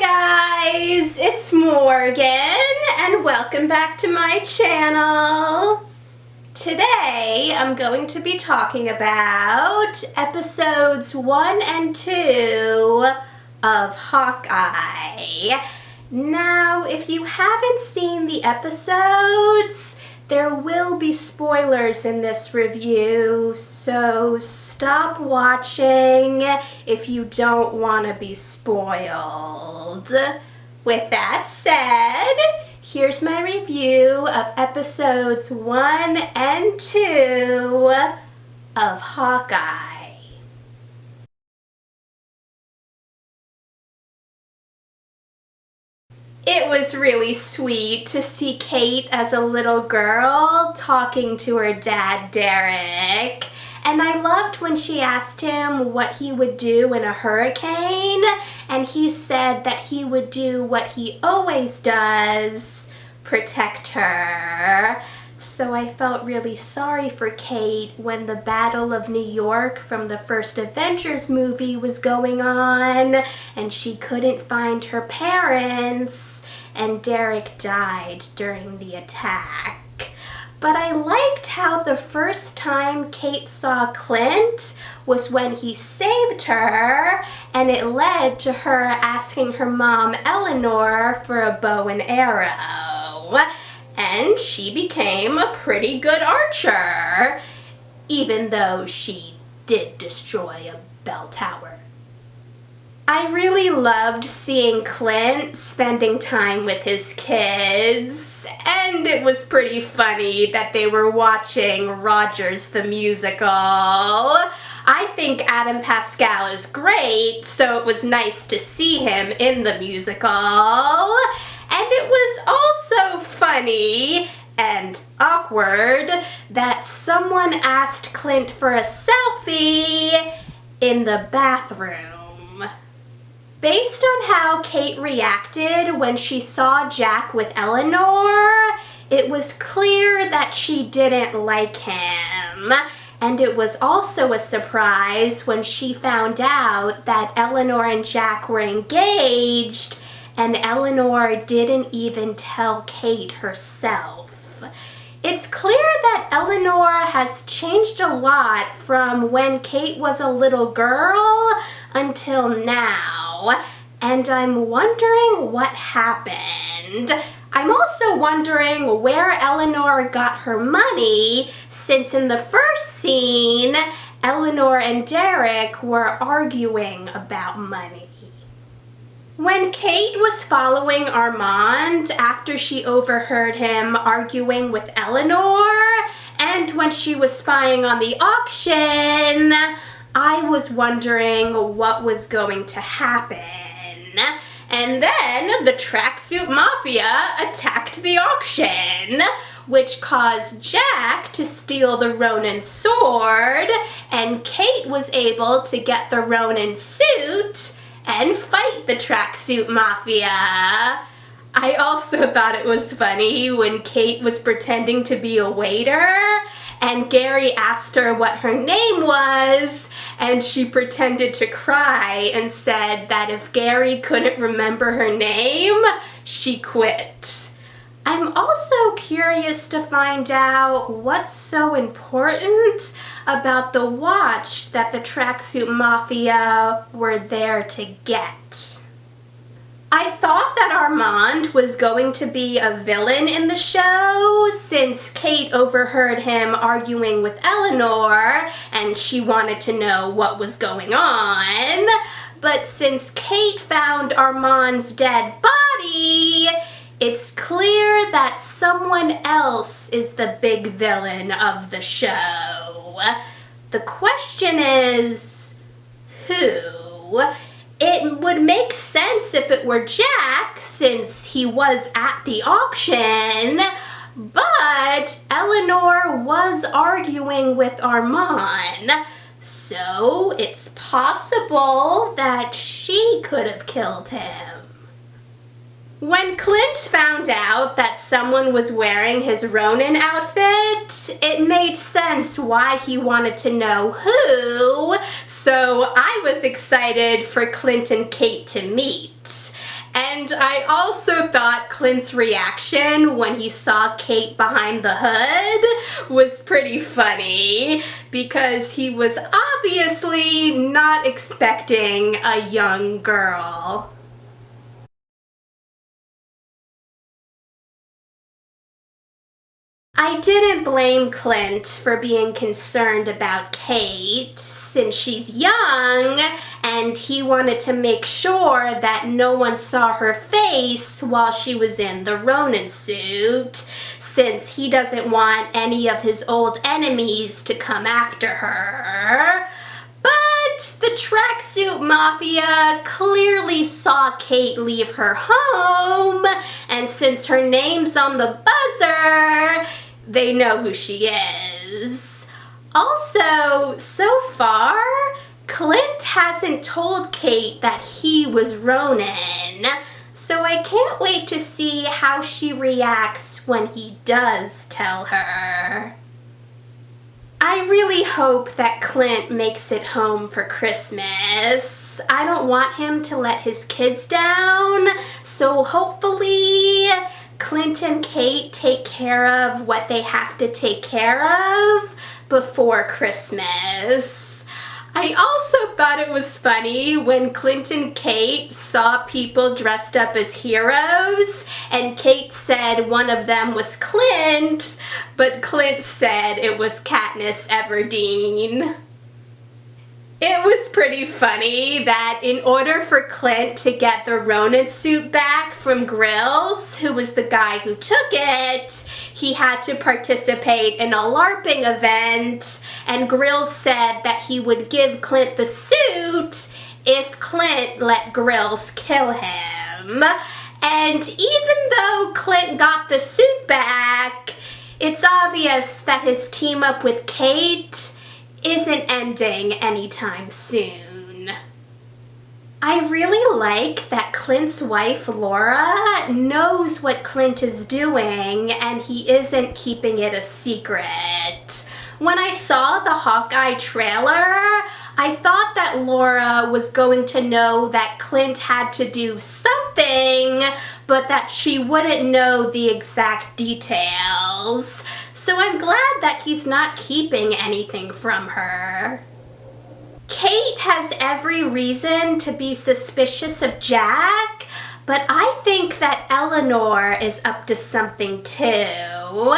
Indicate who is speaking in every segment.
Speaker 1: Hi guys, it's Morgan and welcome back to my channel. Today I'm going to be talking about episodes 1 and 2 of Hawkeye. Now, if you haven't seen the episodes, there will be spoilers in this review, so stop watching if you don't want to be spoiled. With that said, here's my review of episodes 1 and 2 of Hawkeye. It was really sweet to see Kate as a little girl talking to her dad, Derek. And I loved when she asked him what he would do in a hurricane, and he said that he would do what he always does, protect her. So I felt really sorry for Kate when the Battle of New York from the first Avengers movie was going on and she couldn't find her parents and Derek died during the attack. But I liked how the first time Kate saw Clint was when he saved her, and it led to her asking her mom Eleanor for a bow and arrow. And she became a pretty good archer, even though she did destroy a bell tower. I really loved seeing Clint spending time with his kids, and it was pretty funny that they were watching Rogers the Musical. I think Adam Pascal is great, so it was nice to see him in the musical. And it was also funny and awkward that someone asked Clint for a selfie in the bathroom. Based on how Kate reacted when she saw Jack with Eleanor, it was clear that she didn't like him. And it was also a surprise when she found out that Eleanor and Jack were engaged, and Eleanor didn't even tell Kate herself. It's clear that Eleanor has changed a lot from when Kate was a little girl until now, and I'm wondering what happened. I'm also wondering where Eleanor got her money, since in the first scene, Eleanor and Derek were arguing about money. When Kate was following Armand after she overheard him arguing with Eleanor, and when she was spying on the auction, I was wondering what was going to happen. And then the Tracksuit Mafia attacked the auction, which caused Jack to steal the Ronin sword, and Kate was able to get the Ronin suit and fight the Tracksuit Mafia. I also thought it was funny when Kate was pretending to be a waiter and Gary asked her what her name was, and she pretended to cry and said that if Gary couldn't remember her name, she quit. I'm also curious to find out what's so important about the watch that the Tracksuit Mafia were there to get. I thought that Armand was going to be a villain in the show since Kate overheard him arguing with Eleanor and she wanted to know what was going on. But since Kate found Armand's dead body, it's clear that someone else is the big villain of the show. The question is, who? It would make sense if it were Jack, since he was at the auction, but Eleanor was arguing with Armand, so it's possible that she could have killed him. When Clint found out that someone was wearing his Ronin outfit, it made sense why he wanted to know who, so I was excited for Clint and Kate to meet. And I also thought Clint's reaction when he saw Kate behind the hood was pretty funny because he was obviously not expecting a young girl. I didn't blame Clint for being concerned about Kate since she's young and he wanted to make sure that no one saw her face while she was in the Ronin suit since he doesn't want any of his old enemies to come after her. But the tracksuit mafia clearly saw Kate leave her home, and since her name's on the buzzer, they know who she is. Also, so far, Clint hasn't told Kate that he was Ronin, so I can't wait to see how she reacts when he does tell her. I really hope that Clint makes it home for Christmas. I don't want him to let his kids down, so hopefully Clint and Kate take care of what they have to take care of before Christmas. I also thought it was funny when Clint and Kate saw people dressed up as heroes, and Kate said one of them was Clint, but Clint said it was Katniss Everdeen. It was pretty funny that in order for Clint to get the Ronin suit back from Grills, who was the guy who took it, he had to participate in a LARPing event, and Grills said that he would give Clint the suit if Clint let Grills kill him. And even though Clint got the suit back, it's obvious that his team up with Kate isn't ending anytime soon. I really like that Clint's wife, Laura, knows what Clint is doing and he isn't keeping it a secret. When I saw the Hawkeye trailer, I thought that Laura was going to know that Clint had to do something, but that she wouldn't know the exact details. So I'm glad that he's not keeping anything from her. Kate has every reason to be suspicious of Jack, but I think that Eleanor is up to something too.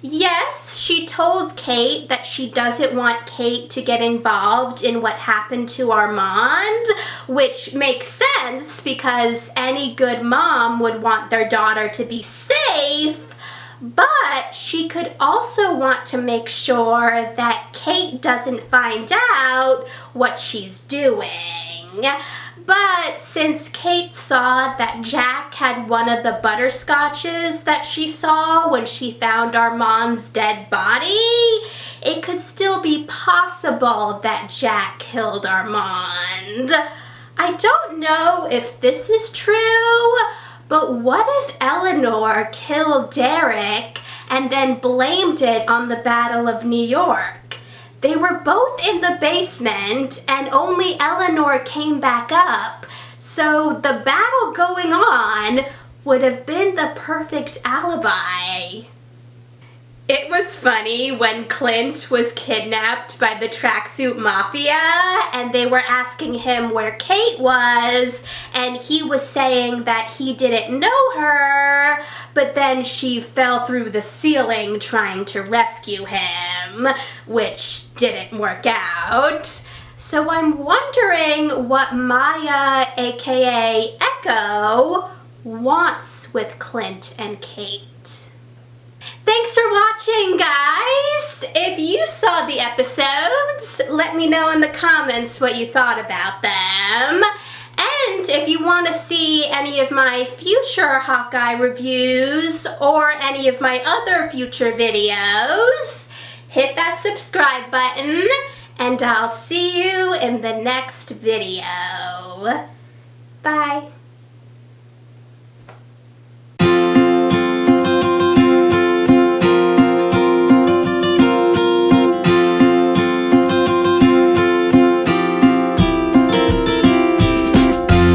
Speaker 1: Yes, she told Kate that she doesn't want Kate to get involved in what happened to Armand, which makes sense because any good mom would want their daughter to be safe, but she could also want to make sure that Kate doesn't find out what she's doing. But since Kate saw that Jack had one of the butterscotches that she saw when she found Armand's dead body, it could still be possible that Jack killed Armand. I don't know if this is true, but what if Eleanor killed Derek and then blamed it on the Battle of New York? They were both in the basement and only Eleanor came back up, so the battle going on would have been the perfect alibi. It was funny when Clint was kidnapped by the tracksuit mafia and they were asking him where Kate was, and he was saying that he didn't know her, but then she fell through the ceiling trying to rescue him, which didn't work out. So I'm wondering what Maya, aka Echo, wants with Clint and Kate. Thanks for watching, guys! If you saw the episodes, let me know in the comments what you thought about them. And if you want to see any of my future Hawkeye reviews or any of my other future videos, hit that subscribe button and I'll see you in the next video. Bye!